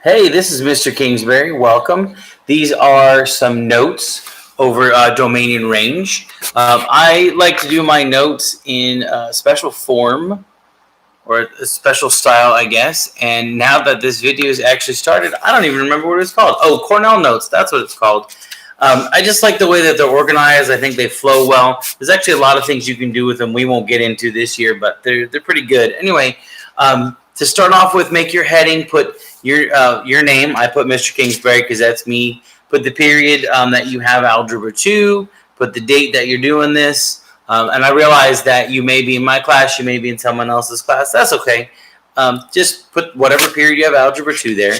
Hey, this is Mr. Kingsbury. Welcome. These are some notes over domain and range. I like to do my notes in a special form or a special style, I guess. And now that this video is actually started, I don't even remember what it's called. Oh, Cornell Notes. That's what it's called. I just like the way that they're organized. I think they flow well. There's actually a lot of things you can do with them we won't get into this year, but they're pretty good. Anyway, to start off with, make your heading, put your name. I put Mr. Kingsbury because that's me. Put the period that you have Algebra 2. Put the date that you're doing this. And I realize that you may be in my class, you may be in someone else's class. That's okay. Just put whatever period you have Algebra 2 there.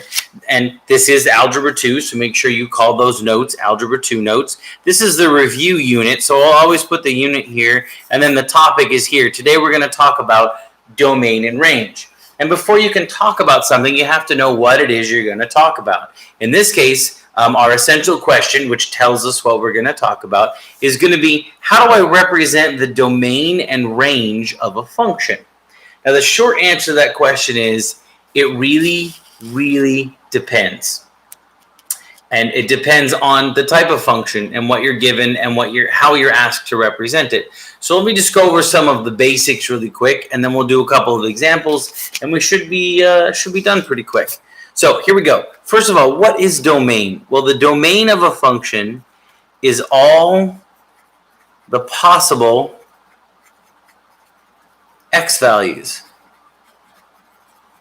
And this is Algebra 2, so make sure you call those notes Algebra 2 notes. This is the review unit, so I'll always put the unit here, and then the topic is here. Today we're going to talk about domain and range. And before you can talk about something, you have to know what it is you're going to talk about. In this case, our essential question, which tells us what we're going to talk about, is going to be, how do I represent the domain and range of a function? Now, the short answer to that question is, it really, really depends. And it depends on the type of function and what you're given and how you're asked to represent it. So let me just go over some of the basics really quick, and then we'll do a couple of examples, and we should be done pretty quick. So here we go. First of all, what is domain? Well, the domain of a function is all the possible x values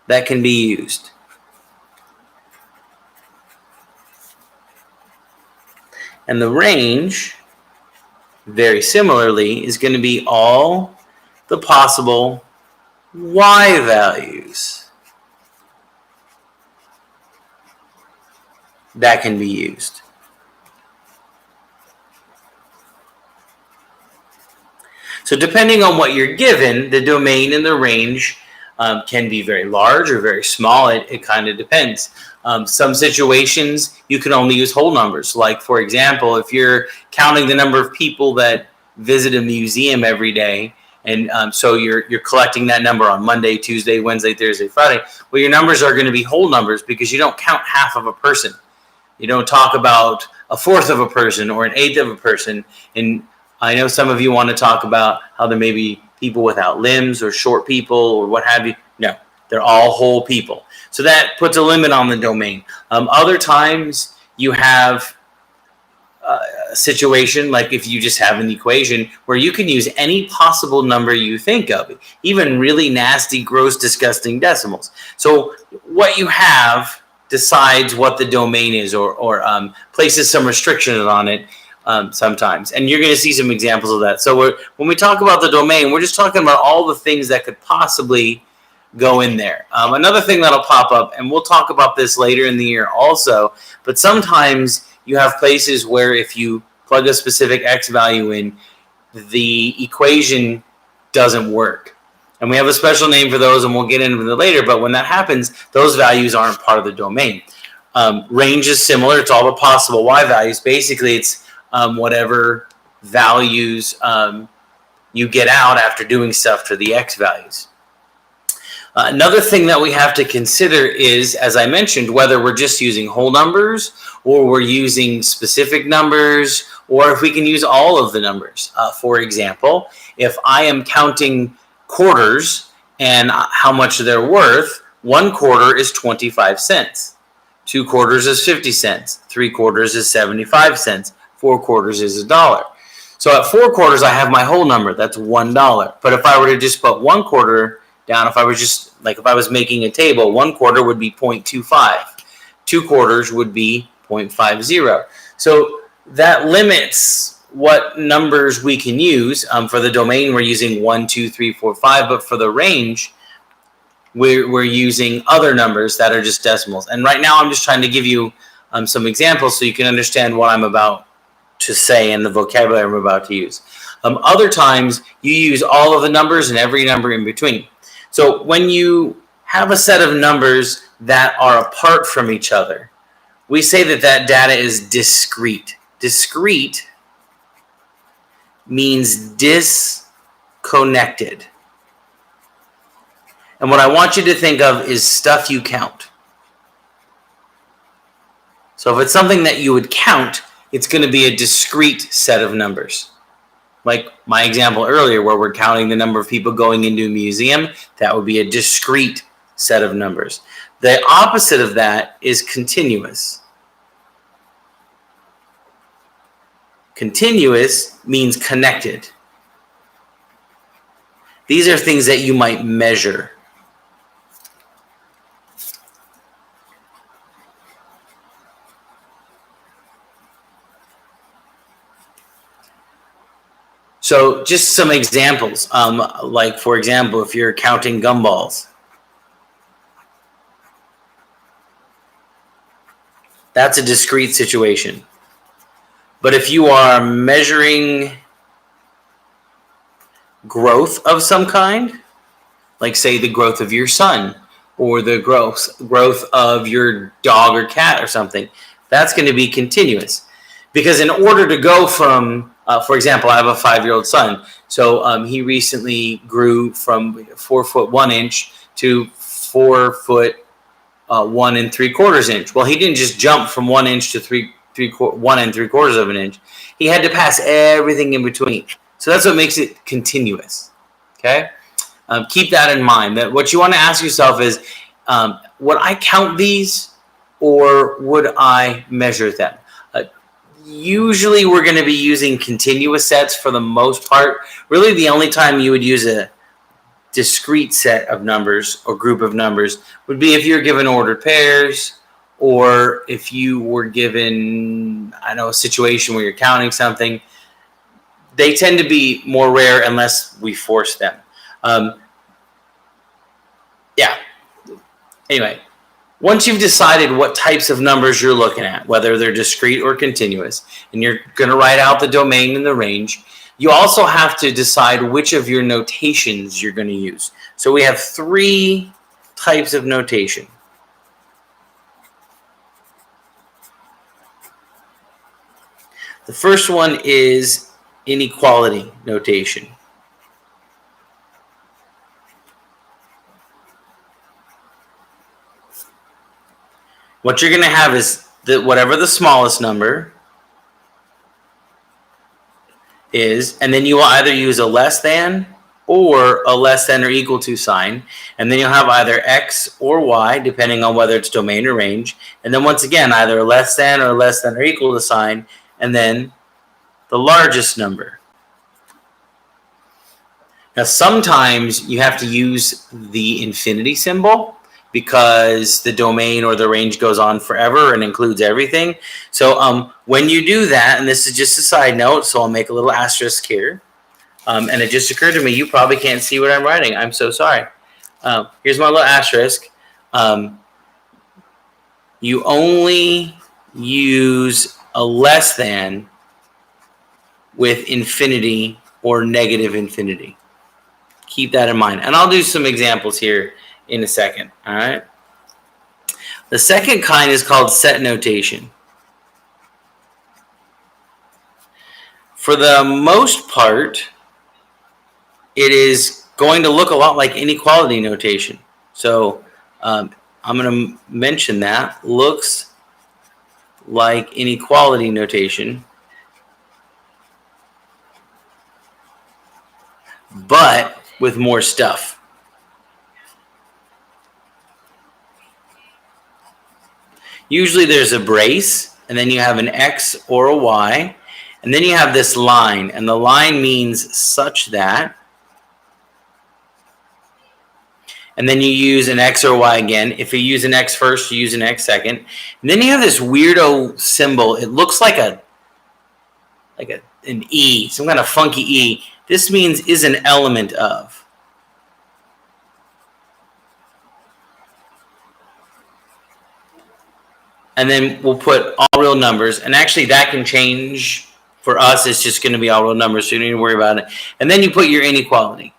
that can be used. And the range, very similarly, is going to be all the possible y values that can be used. So depending on what you're given, the domain and the range can be very large or very small. It kind of depends. Some situations you can only use whole numbers. Like, for example, if you're counting the number of people that visit a museum every day, and so you're collecting that number on Monday, Tuesday, Wednesday, Thursday, Friday, well, your numbers are going to be whole numbers because you don't count half of a person. You don't talk about a fourth of a person or an eighth of a person. And I know some of you want to talk about how there may be people without limbs or short people or what have you. No, they're all whole people. So that puts a limit on the domain. Other times you have a situation like if you just have an equation where you can use any possible number you think of, even really nasty, gross, disgusting decimals. So what you have decides what the domain is or places some restrictions on it. Sometimes, and you're going to see some examples of that. So when we talk about the domain, we're just talking about all the things that could possibly go in there. Another thing that'll pop up, and we'll talk about this later in the year also, but sometimes you have places where if you plug a specific x value in, the equation doesn't work. And we have a special name for those, and we'll get into it later, but when that happens, those values aren't part of the domain. Range is similar. It's all the possible y values. Basically, it's whatever values you get out after doing stuff to the x values. Another thing that we have to consider is, as I mentioned, whether we're just using whole numbers or we're using specific numbers, or if we can use all of the numbers. For example, if I am counting quarters and how much they're worth, 1 quarter is 25 cents. 2 quarters is 50 cents. 3 quarters is 75 cents. 4 quarters is $1. So at 4 quarters, I have my whole number. That's $1. But if I were to just put 1 quarter down, if I was making a table, 1 quarter would be 0.25. 2 quarters would be 0.50. So that limits what numbers we can use. For the domain, we're using 1, 2, 3, 4, 5. But for the range, we're using other numbers that are just decimals. And right now, I'm just trying to give you some examples so you can understand what I'm about to say and the vocabulary I'm about to use. Other times, you use all of the numbers and every number in between. So when you have a set of numbers that are apart from each other, we say that data is discrete. Discrete means disconnected. And what I want you to think of is stuff you count. So if it's something that you would count, it's going to be a discrete set of numbers. Like my example earlier where we're counting the number of people going into a museum, that would be a discrete set of numbers. The opposite of that is continuous. Continuous means connected. These are things that you might measure. So just some examples, like for example, if you're counting gumballs, that's a discrete situation. But if you are measuring growth of some kind, like say the growth of your son or the growth of your dog or cat or something, that's going to be continuous. Because in order to go from, for example, I have a 5-year-old son, so he recently grew from 4 foot 1 inch to 4 foot 1 3/4 inch. Well, he didn't just jump from 1 inch to 1 3/4 of an inch. He had to pass everything in between. So that's what makes it continuous. Okay, keep that in mind. That what you want to ask yourself is, would I count these, or would I measure them? Usually we're going to be using continuous sets for the most part. Really the only time you would use a discrete set of numbers or group of numbers would be if you're given ordered pairs, or if you were given, I know, a situation where you're counting something. They tend to be more rare unless we force them. Yeah. Anyway. Once you've decided what types of numbers you're looking at, whether they're discrete or continuous, and you're going to write out the domain and the range, you also have to decide which of your notations you're going to use. So we have 3 types of notation. The first one is inequality notation. What you're going to have is that whatever the smallest number is, and then you will either use a less than or a less than or equal to sign, and then you'll have either X or Y, depending on whether it's domain or range, and then once again, either a less than or equal to sign, and then the largest number. Now, sometimes you have to use the infinity symbol, because the domain or the range goes on forever and includes everything. So when you do that, and this is just a side note, so I'll make a little asterisk here. And it just occurred to me, you probably can't see what I'm writing. I'm so sorry. Here's my little asterisk. You only use a less than with infinity or negative infinity. Keep that in mind. And I'll do some examples here in a second. All right. The second kind is called set notation. For the most part, it is going to look a lot like inequality notation. So I'm going to mention that. Looks like inequality notation, but with more stuff. Usually there's a brace, and then you have an X or a Y, and then you have this line, and the line means such that, and then you use an X or Y again. If you use an X first, you use an X second, and then you have this weirdo symbol. It looks like an E, some kind of funky E. This means is an element of. And then we'll put all real numbers. And actually that can change. For us, it's just going to be all real numbers, so you don't need to worry about it. And then you put your inequality.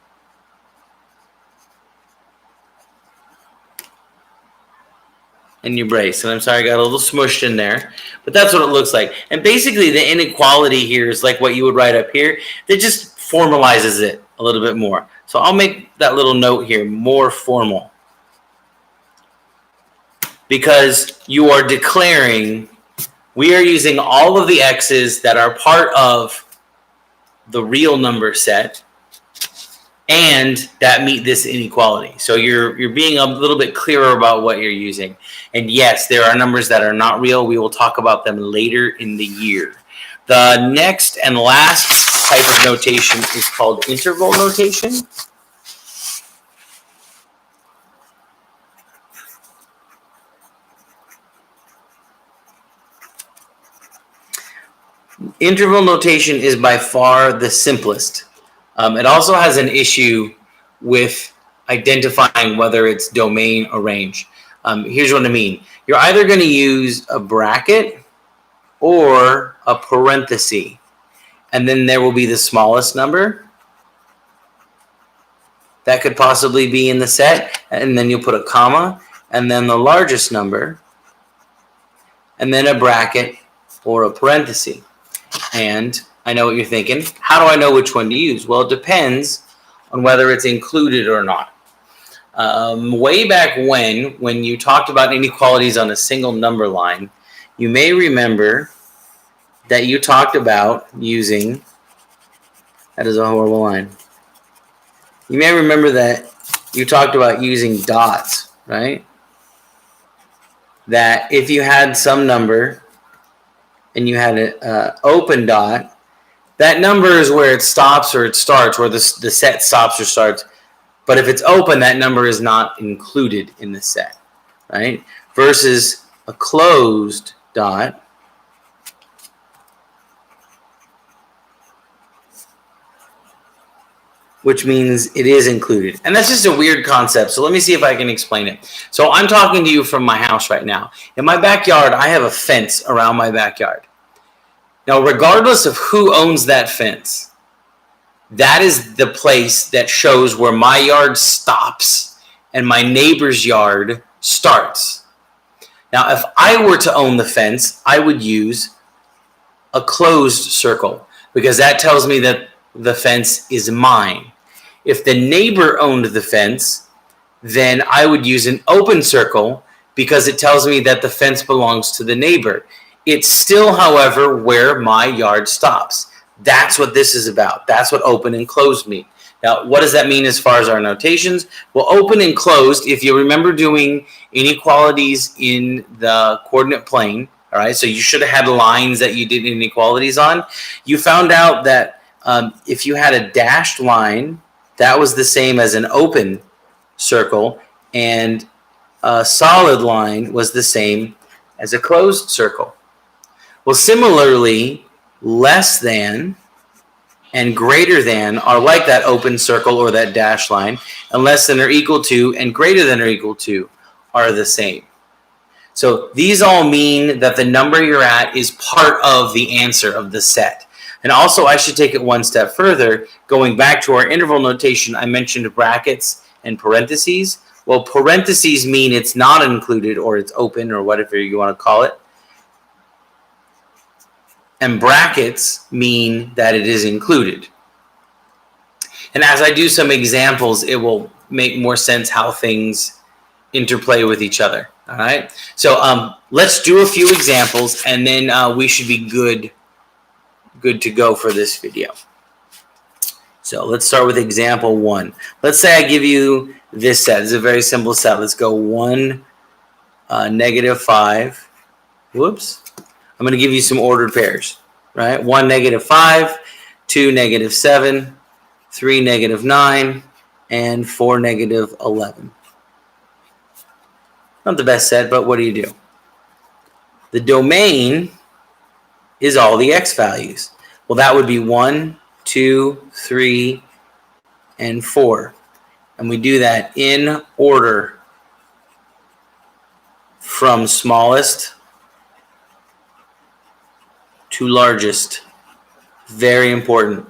And your brace. And I'm sorry, I got a little smushed in there. But that's what it looks like. And basically the inequality here is like what you would write up here. That just formalizes it a little bit more. So I'll make that little note here more formal. Because you are declaring We are using all of the x's that are part of the real number set and that meet this inequality. So you're being a little bit clearer about what you're using. And yes, there are numbers that are not real. We will talk about them later in the year. The next and last type of notation is called interval notation. Interval notation is by far the simplest. It also has an issue with identifying whether it's domain or range. Here's what I mean. You're either going to use a bracket or a parenthesis, and then there will be the smallest number that could possibly be in the set, and then you'll put a comma, and then the largest number, and then a bracket or a parenthesis. And I know what you're thinking. How do I know which one to use? Well, it depends on whether it's included or not. Way back when you talked about inequalities on a single number line, you may remember that you talked about using, that is a horrible line. You may remember that you talked about using dots, right? That if you had some number and you had an open dot, that number is where it stops or it starts, where the set stops or starts. But if it's open, that number is not included in the set, right? Versus a closed dot, which means it is included. And that's just a weird concept. So let me see if I can explain it. So I'm talking to you from my house right now. In my backyard, I have a fence around my backyard. Now, regardless of who owns that fence, that is the place that shows where my yard stops and my neighbor's yard starts. Now, if I were to own the fence, I would use a closed circle because that tells me that the fence is mine. If the neighbor owned the fence, then I would use an open circle because it tells me that the fence belongs to the neighbor. It's still, however, where my yard stops. That's what this is about. That's what open and closed mean. Now, what does that mean as far as our notations? Well, open and closed, if you remember doing inequalities in the coordinate plane, all right, so you should have had lines that you did inequalities on. You found out that if you had a dashed line, that was the same as an open circle, and a solid line was the same as a closed circle. Well, similarly, less than and greater than are like that open circle or that dashed line, and less than or equal to and greater than or equal to are the same. So these all mean that the number you're at is part of the answer of the set. And also, I should take it one step further. Going back to our interval notation, I mentioned brackets and parentheses. Well, parentheses mean it's not included or it's open or whatever you want to call it. And brackets mean that it is included. And as I do some examples, it will make more sense how things interplay with each other. All right. So let's do a few examples, and then we should be good to go for this video. So let's start with example 1. Let's say I give you this set. It's a very simple set. Let's go 1, -5. Whoops. I'm going to give you some ordered pairs, right? 1, -5, 2, -7, 3, -9, and 4, -11. Not the best set, but what do you do? The domain is all the x values. Well, that would be 1, 2, 3, and 4. And we do that in order from smallest to largest. Very important.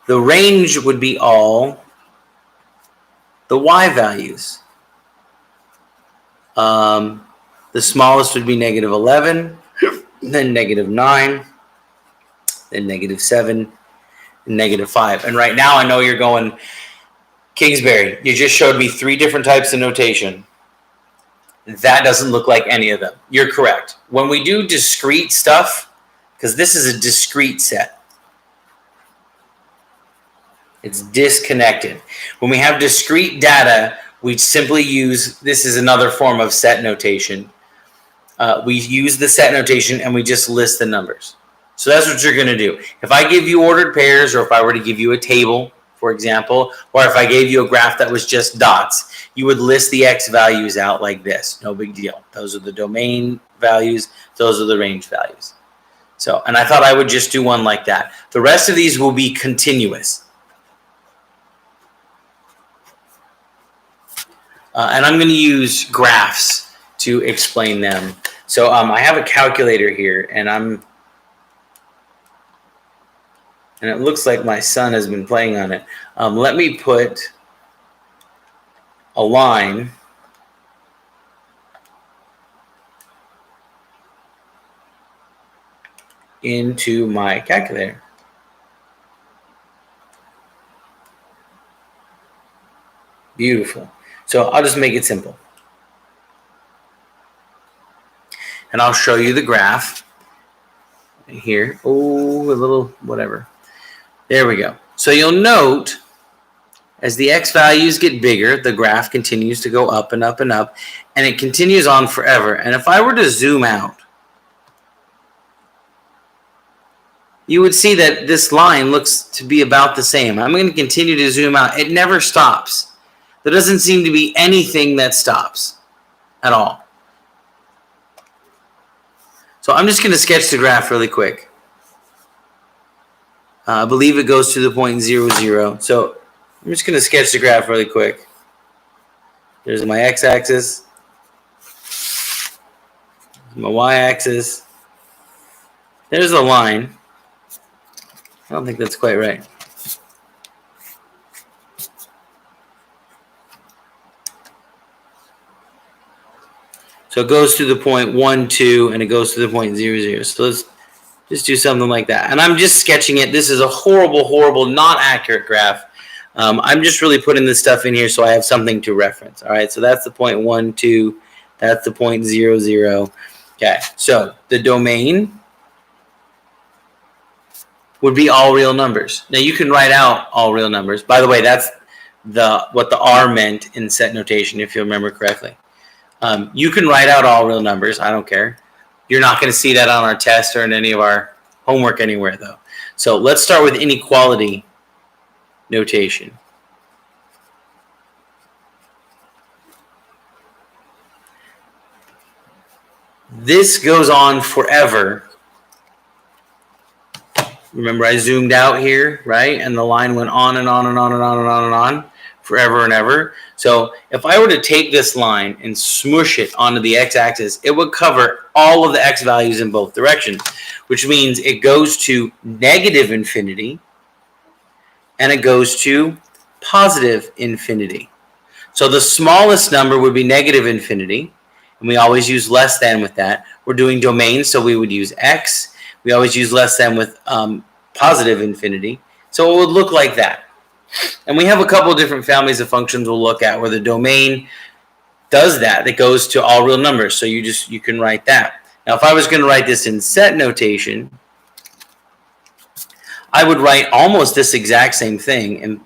The range would be all the y values. The smallest would be -11, then -9, then -7, and -5. And right now I know you're going, Kingsbury, you just showed me 3 different types of notation. That doesn't look like any of them. You're correct. When we do discrete stuff, because this is a discrete set, it's disconnected. When we have discrete data, we simply use, this is another form of set notation. We use the set notation and we just list the numbers. So that's what you're going to do. If I give you ordered pairs, or if I were to give you a table, for example, or if I gave you a graph that was just dots, you would list the x values out like this. No big deal. Those are the domain values. Those are the range values. So, and I thought I would just do one like that. The rest of these will be continuous. And I'm going to use graphs to explain them. So I have a calculator here, and it looks like my son has been playing on it. Let me put a line into my calculator. Beautiful. So I'll just make it simple. And I'll show you the graph here. Oh, a little whatever. There we go. So you'll note as the x values get bigger, the graph continues to go up and up and up, and it continues on forever. And if I were to zoom out, you would see that this line looks to be about the same. I'm going to continue to zoom out. It never stops. There doesn't seem to be anything that stops at all. So I'm just going to sketch the graph really quick. I believe it goes to the point 0, 0. So I'm just going to sketch the graph really quick. There's my x-axis, my y-axis. There's a line. I don't think that's quite right. So it goes to the point 1, 2, and it goes to the point 0, 0. So let's just do something like that. And I'm just sketching it. This is a horrible, horrible, not accurate graph. I'm just really putting this stuff in here so I have something to reference. All right, so that's the point 1, 2. That's the point 0, 0. Okay, so the domain would be all real numbers. Now you can write out all real numbers. By the way, that's what the R meant in set notation, if you remember correctly. You can write out all real numbers. I don't care. You're not going to see that on our test or in any of our homework anywhere, though. So let's start with inequality notation. This goes on forever. Remember, I zoomed out here, right? And the line went on and on and on and on and on and on forever and ever. So if I were to take this line and smoosh it onto the x-axis, it would cover all of the x values in both directions, which means it goes to negative infinity and it goes to positive infinity. So the smallest number would be negative infinity, and we always use less than with that. We're doing domains, so we would use x. We always use less than with positive infinity. So it would look like that. And we have a couple of different families of functions we'll look at where the domain does that. It goes to all real numbers. So you can write that. Now, if I was going to write this in set notation, I would write almost this exact same thing.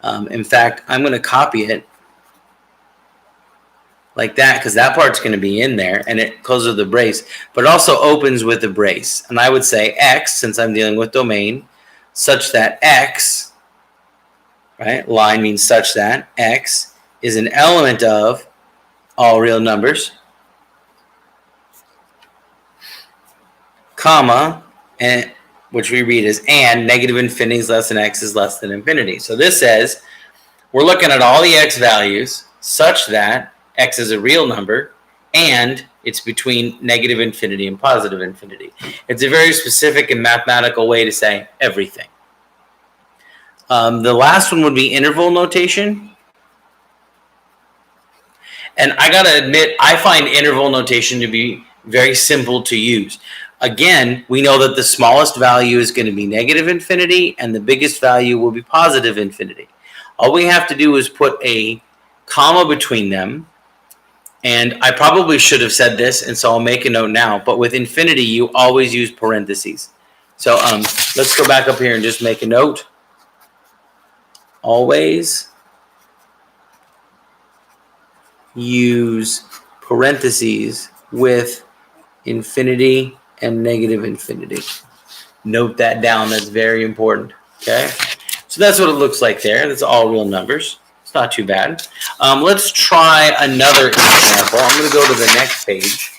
And in fact, I'm going to copy it like that because that part's going to be in there and it closes with the brace, but it also opens with the brace. And I would say x, since I'm dealing with domain, such that x, right, line means such that x is an element of all real numbers, comma, and which we read as and negative infinity is less than x is less than infinity. So this says we're looking at all the x values such that x is a real number and it's between negative infinity and positive infinity. It's a very specific and mathematical way to say everything. The last one would be interval notation. And I got to admit, I find interval notation to be very simple to use. Again, we know that the smallest value is going to be negative infinity and the biggest value will be positive infinity. All we have to do is put a comma between them And I probably should have said this, and so I'll make a note now. But with infinity, you always use parentheses. So let's go back up here and just make a note. Always use parentheses with infinity and negative infinity. Note that down. That's very important. Okay. So that's what it looks like there. That's all real numbers. It's not too bad. Let's try another example. I'm going to go to the next page.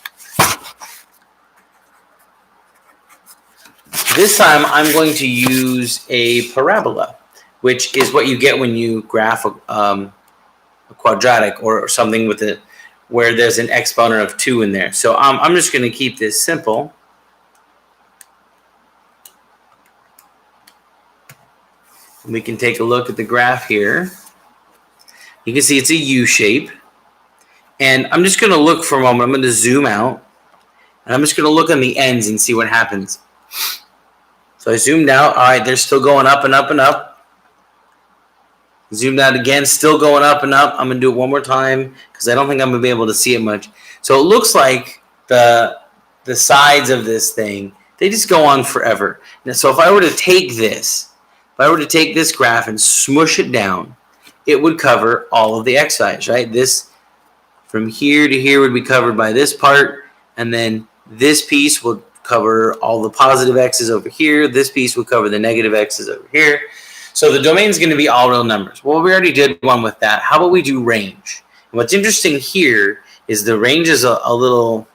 This time I'm going to use a parabola, which is what you get when you graph a quadratic or something with it where there's an exponent of 2 in there. So I'm just going to keep this simple. We can take a look at the graph here. You can see it's a U shape. And I'm just going to look for a moment. I'm going to zoom out. And I'm just going to look on the ends and see what happens. So I zoomed out. All right, they're still going up and up and up. Zoomed out again, still going up and up. I'm going to do it one more time because I don't think I'm going to be able to see it much. So it looks like the sides of this thing, they just go on forever. Now, so if I were to take this, graph and smush it down, it would cover all of the x values, right? This from here to here would be covered by this part, and then this piece would cover all the positive x's over here. This piece would cover the negative x's over here. So the domain is going to be all real numbers. Well, we already did one with that. How about we do range? And what's interesting here is the range is a little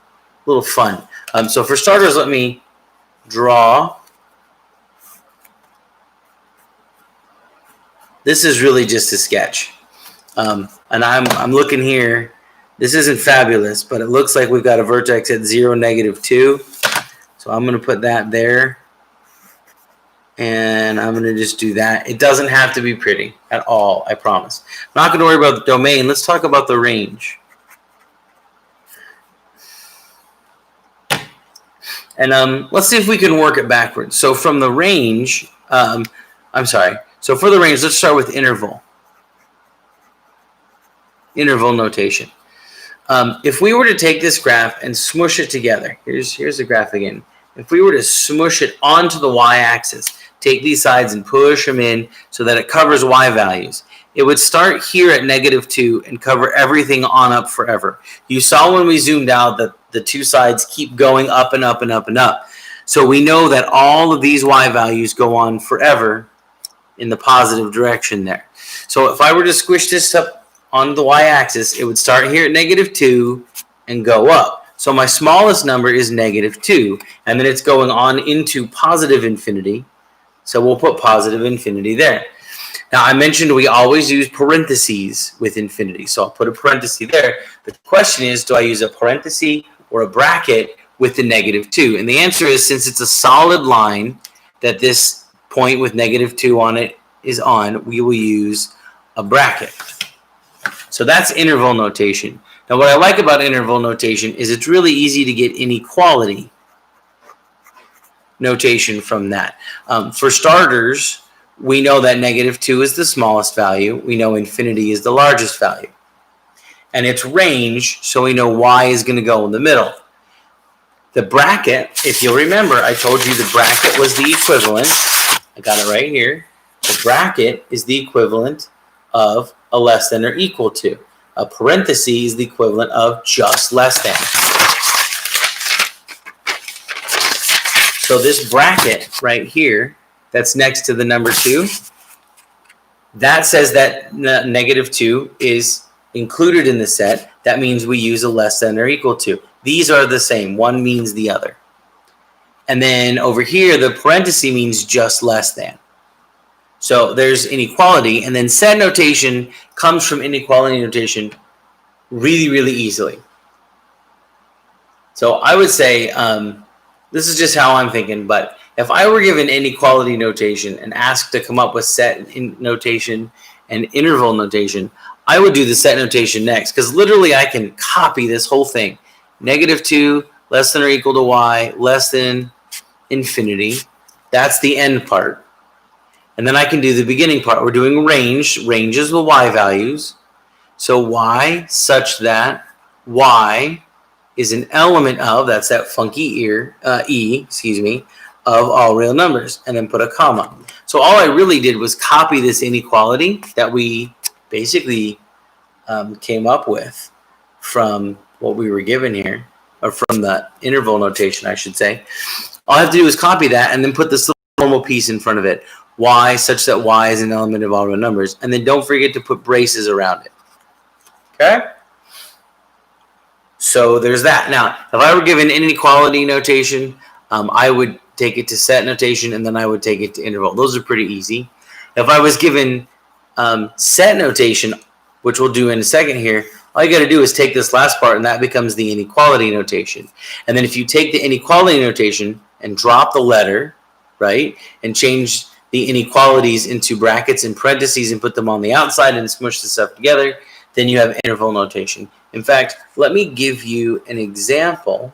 fun. So for starters, let me draw. This is really just a sketch. And I'm looking here. This isn't fabulous, but it looks like we've got a vertex at 0, -2. So I'm going to put that there. And I'm going to just do that. It doesn't have to be pretty at all, I promise. I'm not going to worry about the domain. Let's talk about the range. And let's see if we can work it backwards. So from the range, So for the range, let's start with interval. Interval notation. If we were to take this graph and smush it together, here's the graph again. If we were to smush it onto the y-axis, take these sides and push them in so that it covers y values, it would start here at -2 and cover everything on up forever. You saw when we zoomed out that the two sides keep going up and up and up and up. So we know that all of these y values go on forever in the positive direction there. So if I were to squish this up on the y-axis, it would start here at -2 and go up. So my smallest number is -2, and then it's going on into positive infinity. So we'll put positive infinity there. Now I mentioned we always use parentheses with infinity, so I'll put a parenthesis there. The question is, do I use a parenthesis or a bracket with the -2? And the answer is, since it's a solid line that this point with -2 on it is on, we will use a bracket. So that's interval notation. Now what I like about interval notation is it's really easy to get inequality notation from that. For starters, we know that -2 is the smallest value. We know infinity is the largest value. And it's range, so we know y is going to go in the middle. The bracket, if you'll remember, I told you the bracket was the equivalent. I got it right here. The bracket is the equivalent of a less than or equal to. A parenthesis is the equivalent of just less than. So this bracket right here, that's next to the number 2, that says that -2 is included in the set. That means we use a less than or equal to. These are the same. One means the other. And then over here, the parenthesis means just less than. So there's inequality, and then set notation comes from inequality notation really, really easily. So I would say, this is just how I'm thinking, but if I were given inequality notation and asked to come up with set notation and interval notation, I would do the set notation next, because literally I can copy this whole thing. -2, less than or equal to y, less than infinity. That's the end part. And then I can do the beginning part. We're doing range. Range is the y values. So y such that y is an element of, that's that funky e, of all real numbers, and then put a comma. So all I really did was copy this inequality that we basically came up with from what we were given here, or from the interval notation, I should say. All I have to do is copy that and then put this little normal piece in front of it, y, such that y is an element of all real numbers, and then don't forget to put braces around it. Okay? So there's that. Now, if I were given inequality notation, I would take it to set notation, and then I would take it to interval. Those are pretty easy. If I was given set notation, which we'll do in a second here, all you got to do is take this last part, and that becomes the inequality notation. And then if you take the inequality notation and drop the letter, right, and change the inequalities into brackets and parentheses and put them on the outside and smush the stuff together, then you have interval notation. In fact, let me give you an example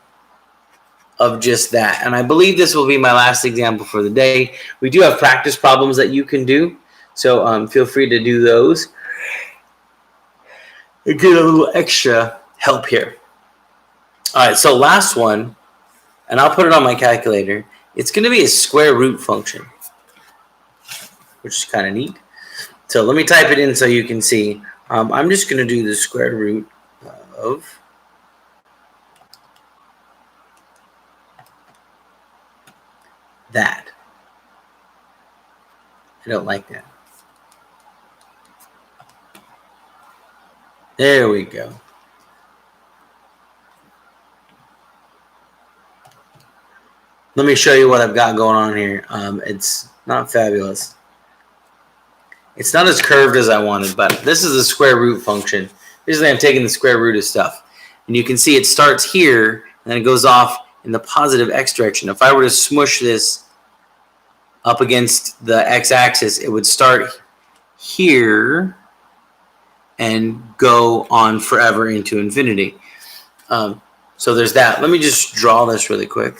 of just that. And I believe this will be my last example for the day. We do have practice problems that you can do, so feel free to do those and get a little extra help here. All right, so last one, and I'll put it on my calculator. It's going to be a square root function, which is kind of neat. So let me type it in so you can see. I'm just going to do the square root of that. I don't like that. There we go. Let me show you what I've got going on here. It's not fabulous. It's not as curved as I wanted, but this is a square root function. Basically, I'm taking the square root of stuff. And you can see it starts here, and then it goes off in the positive x direction. If I were to smush this up against the x-axis, it would start here and go on forever into infinity. So there's that. Let me just draw this really quick.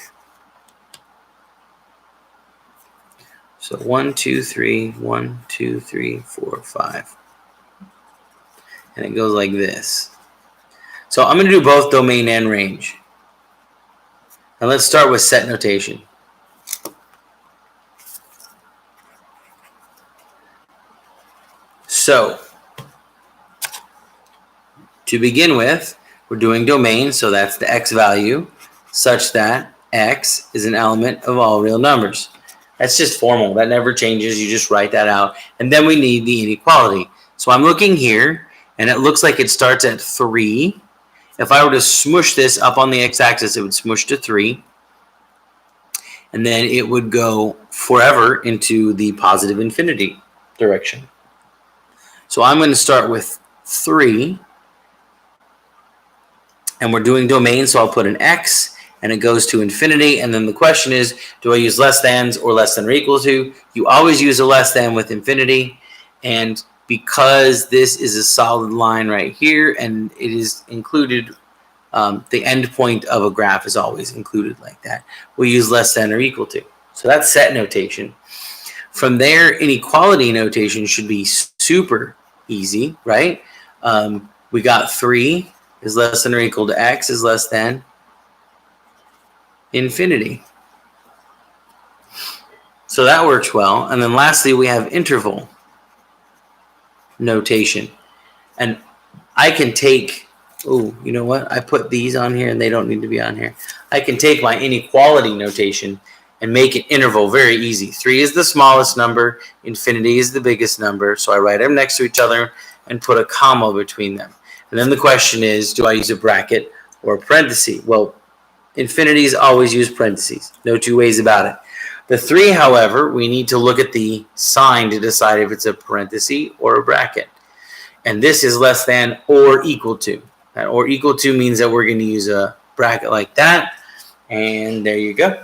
So 1, 2, 3, 1, 2, 3, 4, 5. And it goes like this. So I'm going to do both domain and range. And let's start with set notation. So to begin with, we're doing domain, so that's the x value, such that x is an element of all real numbers. That's just formal. That never changes. You just write that out. And then we need the inequality. So I'm looking here, and it looks like it starts at 3. If I were to smush this up on the x-axis, it would smush to 3. And then it would go forever into the positive infinity direction. So I'm going to start with 3. And we're doing domain, so I'll put an x, and it goes to infinity. And then the question is, do I use less thans or less than or equal to? You always use a less than with infinity. And because this is a solid line right here, and it is included, the end point of a graph is always included like that. We use less than or equal to. So that's set notation. From there, inequality notation should be super easy, right? We got 3 is less than or equal to x is less than infinity. So that works well. And then lastly, we have interval notation. And I can take, oh, you know what? I put these on here and they don't need to be on here. I can take my inequality notation and make an interval very easy. 3 is the smallest number. Infinity is the biggest number. So I write them next to each other and put a comma between them. And then the question is, do I use a bracket or a parenthesis? Well, infinities always use parentheses. No two ways about it. The 3, however, we need to look at the sign to decide if it's a parenthesis or a bracket. And this is less than or equal to. That or equal to means that we're going to use a bracket like that. And there you go.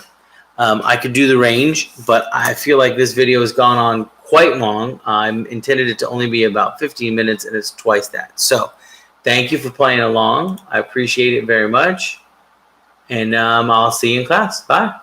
I could do the range, but I feel like this video has gone on quite long. I'm intended it to only be about 15 minutes, and it's twice that. So thank you for playing along. I appreciate it very much. And I'll see you in class. Bye.